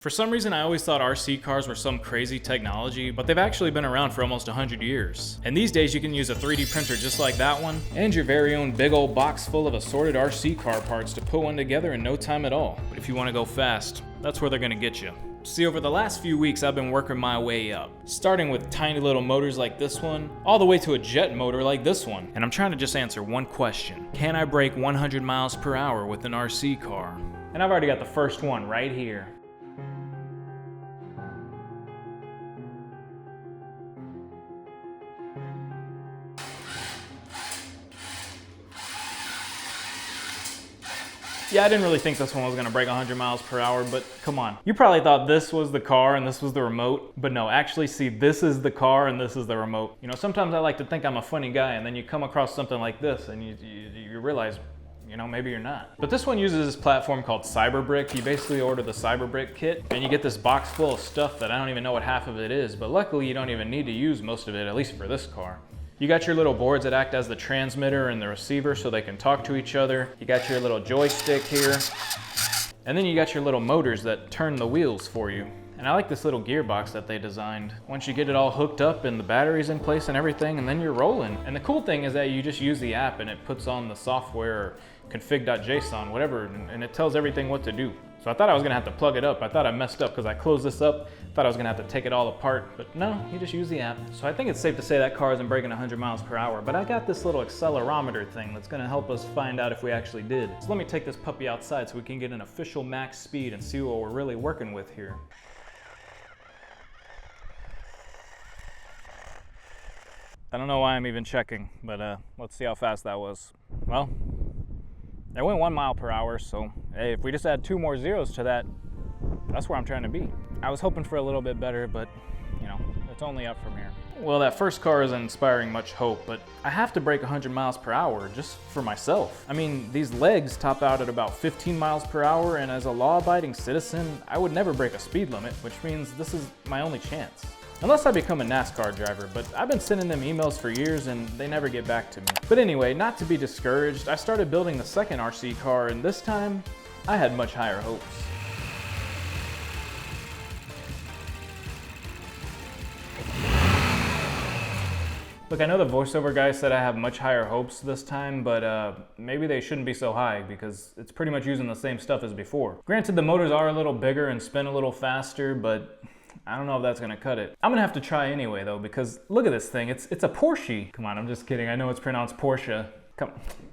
For some reason, I always thought RC cars were some crazy technology, but they've actually been around for almost 100 years. And these days you can use a 3D printer just like that one, and your very own big old box full of assorted RC car parts to put one together in no time at all. But if you want to go fast, that's where they're gonna get you. See, over the last few weeks, I've been working my way up, starting with tiny little motors like this one, all the way to a jet motor like this one. And I'm trying to just answer one question. Can I break 100 miles per hour with an RC car? And I've already got the first one right here. Yeah, I didn't really think this one was gonna break 100 miles per hour, but come on. You probably thought this was the car and this was the remote, but no, actually see, this is the car and this is the remote. You know, sometimes I like to think I'm a funny guy, and then you come across something like this and you realize, you know, maybe you're not. But this one uses this platform called Cyberbrick. You basically order the Cyberbrick kit and you get this box full of stuff that I don't even know what half of it is, but luckily you don't even need to use most of it, at least for this car. You got your little boards that act as the transmitter and the receiver so they can talk to each other. You got your little joystick here. And then you got your little motors that turn the wheels for you. And I like this little gearbox that they designed. Once you get it all hooked up and the batteries in place and everything, and then you're rolling. And the cool thing is that you just use the app and it puts on the software, config.json, whatever, and it tells everything what to do. So I thought I was gonna have to plug it up. I thought I messed up because I closed this up. Thought I was gonna have to take it all apart, but no, you just use the app. So I think it's safe to say that car isn't breaking 100 miles per hour, but I got this little accelerometer thing that's gonna help us find out if we actually did. So let me take this puppy outside so we can get an official max speed and see what we're really working with here. I don't know why I'm even checking, but let's see how fast that was. Well, it went 1 mile per hour, so hey, if we just add 2 more zeros to that, that's where I'm trying to be. I was hoping for a little bit better, but you know, it's only up from here. Well, that first car isn't inspiring much hope, but I have to break 100 miles per hour just for myself. I mean, these legs top out at about 15 miles per hour, and as a law-abiding citizen, I would never break a speed limit, which means this is my only chance. Unless I become a NASCAR driver, but I've been sending them emails for years and they never get back to me. But anyway, not to be discouraged, I started building the second RC car, and this time, I had much higher hopes. Look, I know the voiceover guy said I have much higher hopes this time, but maybe they shouldn't be so high because it's pretty much using the same stuff as before. Granted, the motors are a little bigger and spin a little faster, but I don't know if that's gonna cut it. I'm gonna have to try anyway though, because look at this thing, it's a Porsche. Come on, I'm just kidding, I know it's pronounced Porsche.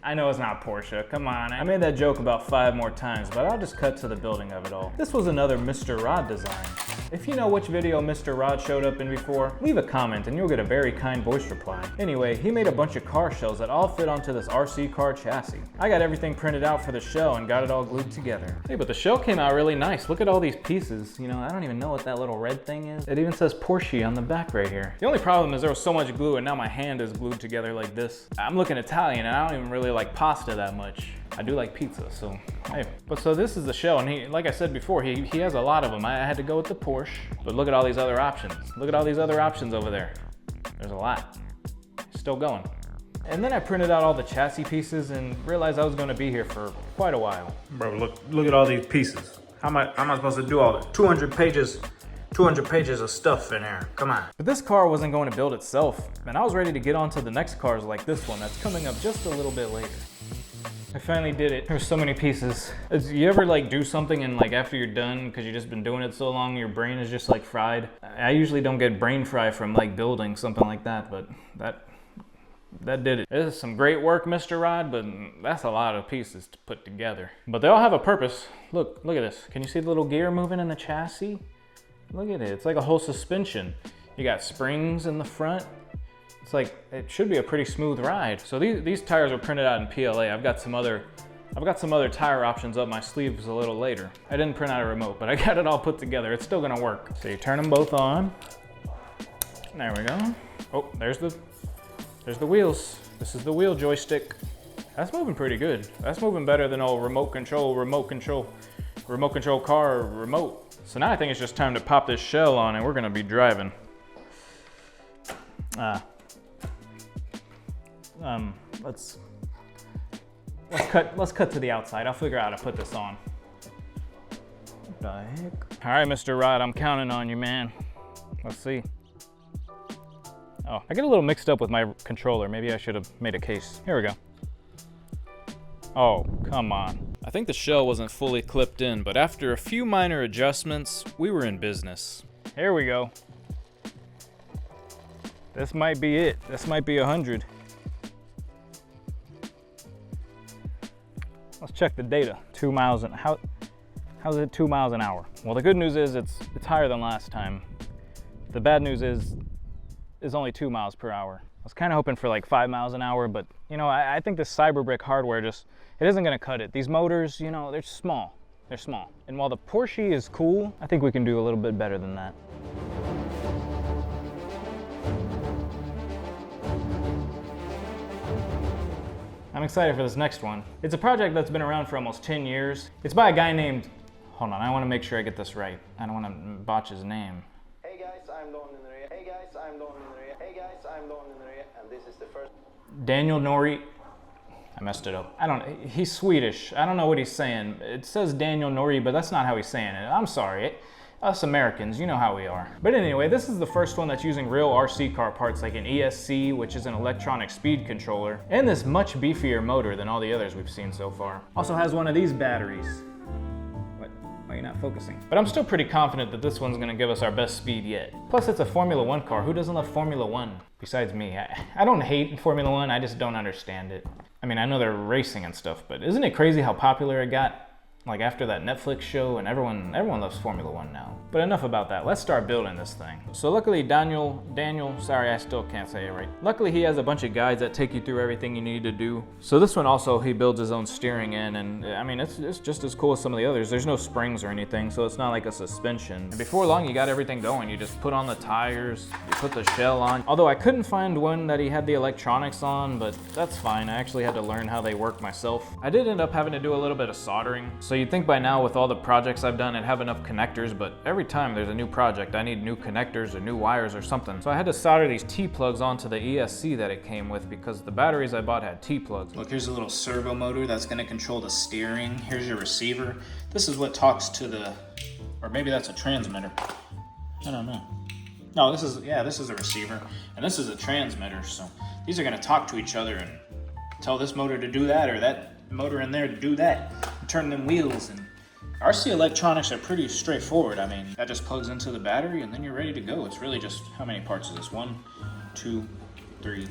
I know it's not Porsche, come on. I made that joke about 5 more times, but I'll just cut to the building of it all. This was another Mr. Rod design. If you know which video Mr. Rod showed up in before, leave a comment and you'll get a very kind voice reply. Anyway, he made a bunch of car shells that all fit onto this RC car chassis. I got everything printed out for the shell and got it all glued together. Hey, but the shell came out really nice. Look at all these pieces. You know, I don't even know what that little red thing is. It even says Porsche on the back right here. The only problem is there was so much glue and now my hand is glued together like this. I'm looking Italian and I don't even really like pasta that much. I do like pizza, so hey. But so this is the shell, and he, like I said before, he has a lot of them. I had to go with the Porsche, but look at all these other options. Look at all these other options over there. There's a lot. Still going. And then I printed out all the chassis pieces and realized I was gonna be here for quite a while. Bro, look at all these pieces. How am I supposed to do all that? 200 pages of stuff in there, come on. But this car wasn't going to build itself, and I was ready to get on to the next cars like this one that's coming up just a little bit later. I finally did it. There's so many pieces. You ever like do something and like after you're done, because you've just been doing it so long, your brain is just like fried? I usually don't get brain fry from like building something like that, but that did it. This is some great work, Mr. Rod, but that's a lot of pieces to put together. But they all have a purpose. Look at this. Can you see the little gear moving in the chassis? Look at it, it's like a whole suspension. You got springs in the front. It's like, it should be a pretty smooth ride. So these tires are printed out in PLA. I've got some other tire options up my sleeves a little later. I didn't print out a remote, but I got it all put together. It's still gonna work. So you turn them both on. There we go. Oh, there's the wheels. This is the wheel joystick. That's moving pretty good. That's moving better than old remote control car remote. So now I think it's just time to pop this shell on and we're gonna be driving. Let's cut to the outside. I'll figure out how to put this on. What the heck? All right, Mr. Rod, I'm counting on you, man. Let's see. Oh, I get a little mixed up with my controller. Maybe I should have made a case. Here we go. Oh, come on. I think the shell wasn't fully clipped in, but after a few minor adjustments, we were in business. Here we go. This might be it. This might be 100. Let's check the data. 2 miles an hour. How's it 2 miles an hour? Well, the good news is it's higher than last time. The bad news is only 2 miles per hour. I was kind of hoping for like 5 miles an hour, but you know, I think this Cyberbrick hardware it isn't gonna cut it. These motors, you know, they're small. They're small. And while the Porsche is cool, I think we can do a little bit better than that. I'm excited for this next one. It's a project that's been around for almost 10 years. It's by a guy named, hold on, I wanna make sure I get this right. I don't wanna botch his name. Hey guys, I'm Don Inria. Hey guys, I'm Don Inria. Hey guys, I'm Don Inria, and this is the first. Daniel Nori. I messed it up. He's Swedish. I don't know what he's saying. It says Daniel Nori, but that's not how he's saying it. I'm sorry. Us Americans, you know how we are. But anyway, this is the first one that's using real RC car parts like an ESC, which is an electronic speed controller, and this much beefier motor than all the others we've seen so far. Also has one of these batteries. What? Why are you not focusing? But I'm still pretty confident that this one's gonna give us our best speed yet. Plus it's a Formula One car. Who doesn't love Formula One? Besides me. I don't hate Formula One, I just don't understand it. I mean, I know they're racing and stuff, but isn't it crazy how popular it got? Like after that Netflix show, and everyone loves Formula One now. But enough about that, let's start building this thing. So luckily Daniel, sorry, I still can't say it right. Luckily he has a bunch of guides that take you through everything you need to do. So this one also, he builds his own steering in, and I mean, it's just as cool as some of the others. There's no springs or anything, so it's not like a suspension. And before long, you got everything going. You just put on the tires, you put the shell on. Although I couldn't find one that he had the electronics on, but that's fine. I actually had to learn how they work myself. I did end up having to do a little bit of soldering. So you'd think by now with all the projects I've done, I'd have enough connectors, but every time there's a new project, I need new connectors or new wires or something. So I had to solder these T-plugs onto the ESC that it came with because the batteries I bought had T-plugs. Look, here's a little servo motor that's gonna control the steering. Here's your receiver. This is what talks to the, or maybe that's a transmitter. I don't know. No, this is a receiver, and this is a transmitter. So these are gonna talk to each other and tell this motor to do that or that motor in there to do that. Turn them wheels. And RC electronics are pretty straightforward. I mean, that just plugs into the battery and then you're ready to go. It's really just, how many parts is this? 1, 2, 3.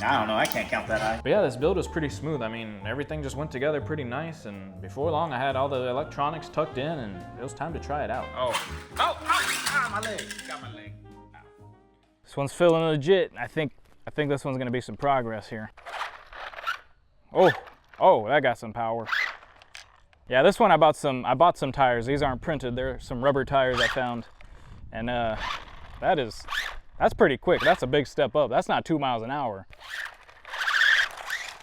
I don't know, I can't count that high. But yeah, this build was pretty smooth. I mean, everything just went together pretty nice, and before long I had all the electronics tucked in and it was time to try it out. My leg, got my leg. Ow. This one's feeling legit. I think this one's gonna be some progress here. Oh, that got some power. Yeah, this one I bought some tires. These aren't printed. They're some rubber tires I found. And that's pretty quick. That's a big step up. That's not 2 miles an hour.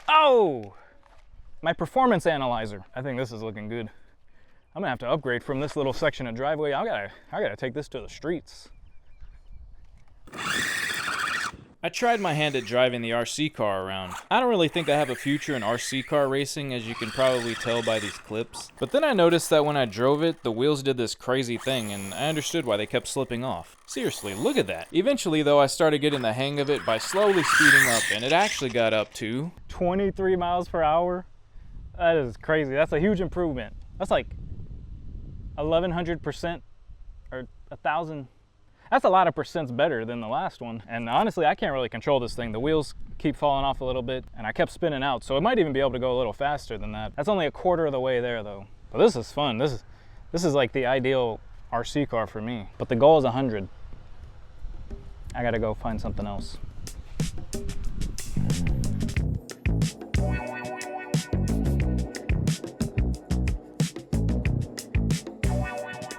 Oh! My performance analyzer. I think this is looking good. I'm gonna have to upgrade from this little section of driveway. I gotta take this to the streets. I tried my hand at driving the RC car around. I don't really think I have a future in RC car racing, as you can probably tell by these clips. But then I noticed that when I drove it, the wheels did this crazy thing, and I understood why they kept slipping off. Seriously, look at that. Eventually though, I started getting the hang of it by slowly speeding up, and it actually got up to 23 miles per hour. That is crazy. That's a huge improvement. That's like 1,100% or 1,000. That's a lot of percents better than the last one. And honestly, I can't really control this thing. The wheels keep falling off a little bit and I kept spinning out. So it might even be able to go a little faster than that. That's only a quarter of the way there though. But this is fun. This is like the ideal RC car for me. But the goal is 100. I gotta go find something else.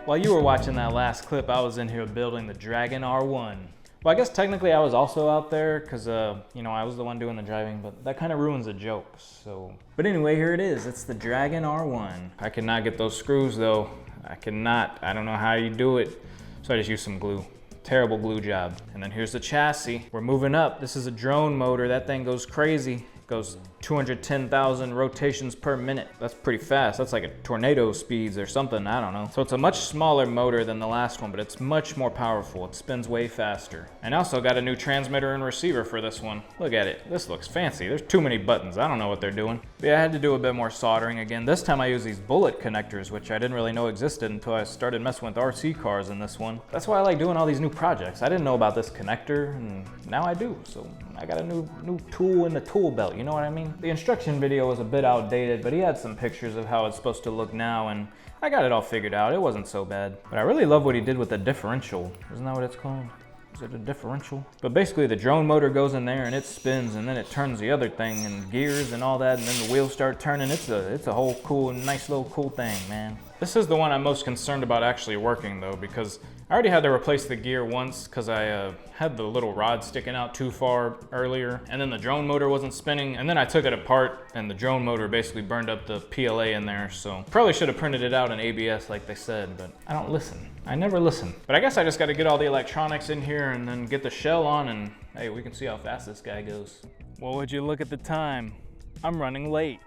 While you were watching that last clip, I was in here building the Dragon R1. Well, I guess technically I was also out there because, you know, I was the one doing the driving, but that kind of ruins the joke, so. But anyway, here it is. It's the Dragon R1. I cannot get those screws though. I cannot. I don't know how you do it. So I just used some glue. Terrible glue job. And then here's the chassis. We're moving up. This is a drone motor. That thing goes crazy. Goes 210,000 rotations per minute. That's pretty fast. That's like a tornado speeds or something, I don't know. So it's a much smaller motor than the last one, but it's much more powerful. It spins way faster. And I also got a new transmitter and receiver for this one. Look at it. This looks fancy. There's too many buttons. I don't know what they're doing. But yeah, I had to do a bit more soldering again. This time I used these bullet connectors, which I didn't really know existed until I started messing with RC cars in this one. That's why I like doing all these new projects. I didn't know about this connector, and now I do. So I got a new tool in the tool belt, you know what I mean? The instruction video was a bit outdated, but he had some pictures of how it's supposed to look now, and I got it all figured out. It wasn't so bad. But I really love what he did with the differential. Isn't that what it's called? Is it a differential? But basically the drone motor goes in there and it spins, and then it turns the other thing and gears and all that, and then the wheels start turning. It's a whole cool, nice little cool thing, man. This is the one I'm most concerned about actually working though, because I already had to replace the gear once because I had the little rod sticking out too far earlier, and then the drone motor wasn't spinning, and then I took it apart and the drone motor basically burned up the PLA in there, so probably should have printed it out in ABS like they said, but I don't listen. I never listen. But I guess I just got to get all the electronics in here and then get the shell on, and hey, we can see how fast this guy goes. Well, would you look at the time? I'm running late.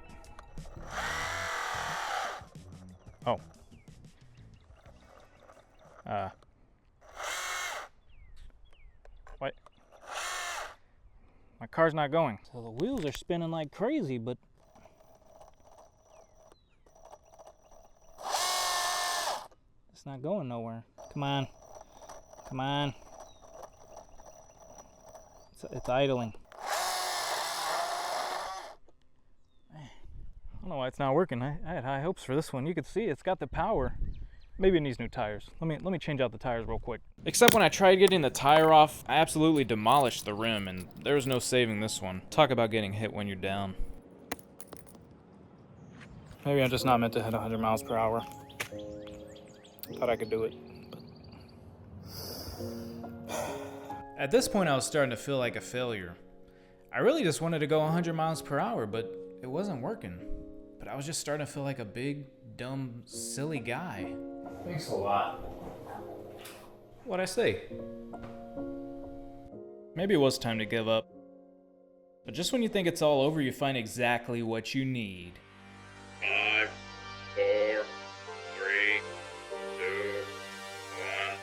Oh. What? My car's not going. So the wheels are spinning like crazy, but it's not going nowhere. Come on. Come on. It's idling. Man, I don't know why it's not working. I had high hopes for this one. You can see it's got the power. Maybe it needs new tires. Let me change out the tires real quick. Except when I tried getting the tire off, I absolutely demolished the rim, and there was no saving this one. Talk about getting hit when you're down. Maybe I'm just not meant to hit 100 miles per hour. Thought I could do it. At this point, I was starting to feel like a failure. I really just wanted to go 100 miles per hour, but it wasn't working. But I was just starting to feel like a big, dumb, silly guy. Thanks a lot. What'd I say? Maybe it was time to give up. But just when you think it's all over, you find exactly what you need. 5, 4, 3, 2, 1.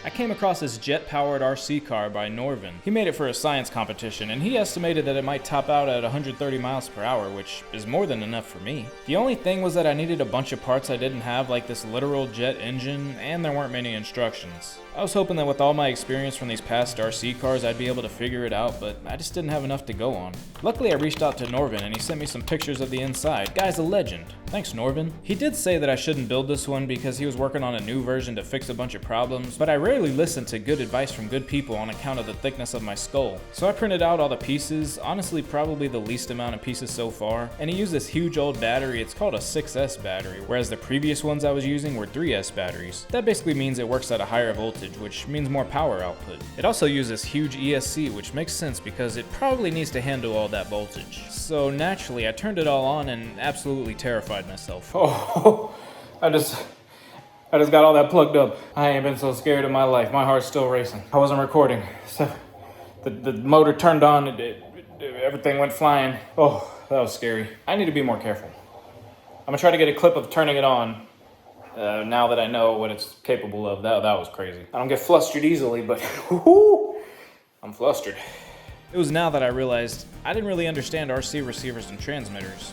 I came across this jet-powered RC car by Norvin. He made it for a science competition, and he estimated that it might top out at 130 miles per hour, which is more than enough for me. The only thing was that I needed a bunch of parts I didn't have, like this literal jet engine, and there weren't many instructions. I was hoping that with all my experience from these past RC cars, I'd be able to figure it out, but I just didn't have enough to go on. Luckily, I reached out to Norvin, and he sent me some pictures of the inside. Guy's a legend. Thanks, Norvin. He did say that I shouldn't build this one because he was working on a new version to fix a bunch of problems, but I rarely listen to good advice from good people on account of the thickness of my skull. So I printed out all the pieces, honestly probably the least amount of pieces so far, and he used this huge old battery. It's called a 6S battery, whereas the previous ones I was using were 3S batteries. That basically means it works at a higher voltage, which means more power output. It also uses huge ESC, which makes sense because it probably needs to handle all that voltage. So naturally, I turned it all on and absolutely terrified myself. Oh, I just got all that plugged up. I ain't been so scared in my life. My heart's still racing. I wasn't recording. So the motor turned on, everything went flying. Oh, that was scary. I need to be more careful. I'm gonna try to get a clip of turning it on now that I know what it's capable of. That was crazy. I don't get flustered easily, but I'm flustered. It was now that I realized I didn't really understand RC receivers and transmitters.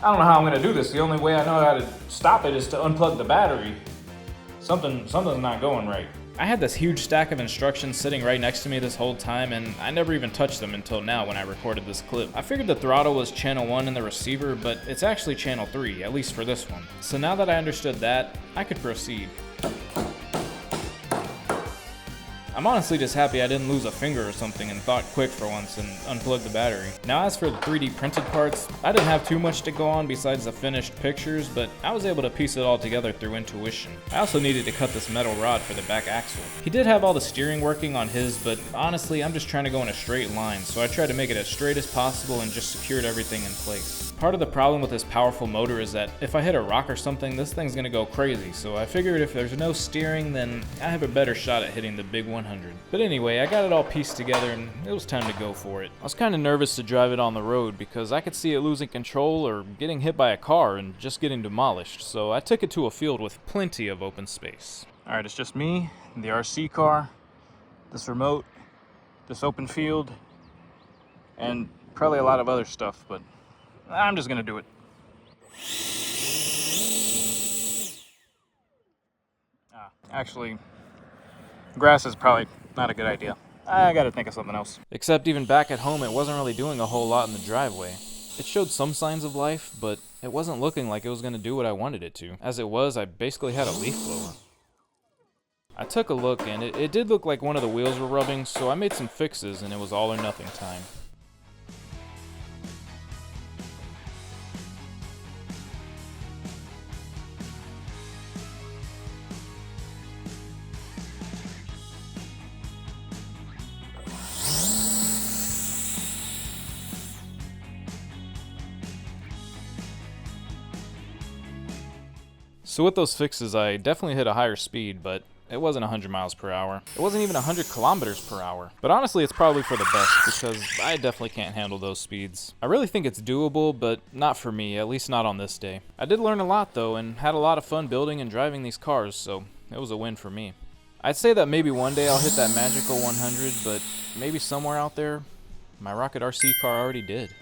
I don't know how I'm gonna do this. The only way I know how to stop it is to unplug the battery. Something's not going right. I had this huge stack of instructions sitting right next to me this whole time, and I never even touched them until now when I recorded this clip. I figured the throttle was channel 1 in the receiver, but it's actually channel 3, at least for this one. So now that I understood that, I could proceed. I'm honestly just happy I didn't lose a finger or something and thought quick for once and unplugged the battery. Now as for the 3D printed parts, I didn't have too much to go on besides the finished pictures, but I was able to piece it all together through intuition. I also needed to cut this metal rod for the back axle. He did have all the steering working on his, but honestly I'm just trying to go in a straight line, so I tried to make it as straight as possible and just secured everything in place. Part of the problem with this powerful motor is that if I hit a rock or something, this thing's gonna go crazy, so I figured if there's no steering, then I have a better shot at hitting the big 100. But anyway, I got it all pieced together and it was time to go for it. I was kinda nervous to drive it on the road because I could see it losing control or getting hit by a car and just getting demolished, so I took it to a field with plenty of open space. Alright, it's just me, the RC car, this remote, this open field, and probably a lot of other stuff, but I'm just gonna do it. Actually, grass is probably not a good idea. I gotta think of something else. Except even back at home, it wasn't really doing a whole lot in the driveway. It showed some signs of life, but it wasn't looking like it was gonna do what I wanted it to. As it was, I basically had a leaf blower. I took a look and it did look like one of the wheels were rubbing, so I made some fixes and it was all or nothing time. So with those fixes, I definitely hit a higher speed, but it wasn't 100 miles per hour. It wasn't even 100 kilometers per hour. But honestly, it's probably for the best because I definitely can't handle those speeds. I really think it's doable, but not for me, at least not on this day. I did learn a lot though, and had a lot of fun building and driving these cars, so it was a win for me. I'd say that maybe one day I'll hit that magical 100, but maybe somewhere out there, my Rocket RC car already did.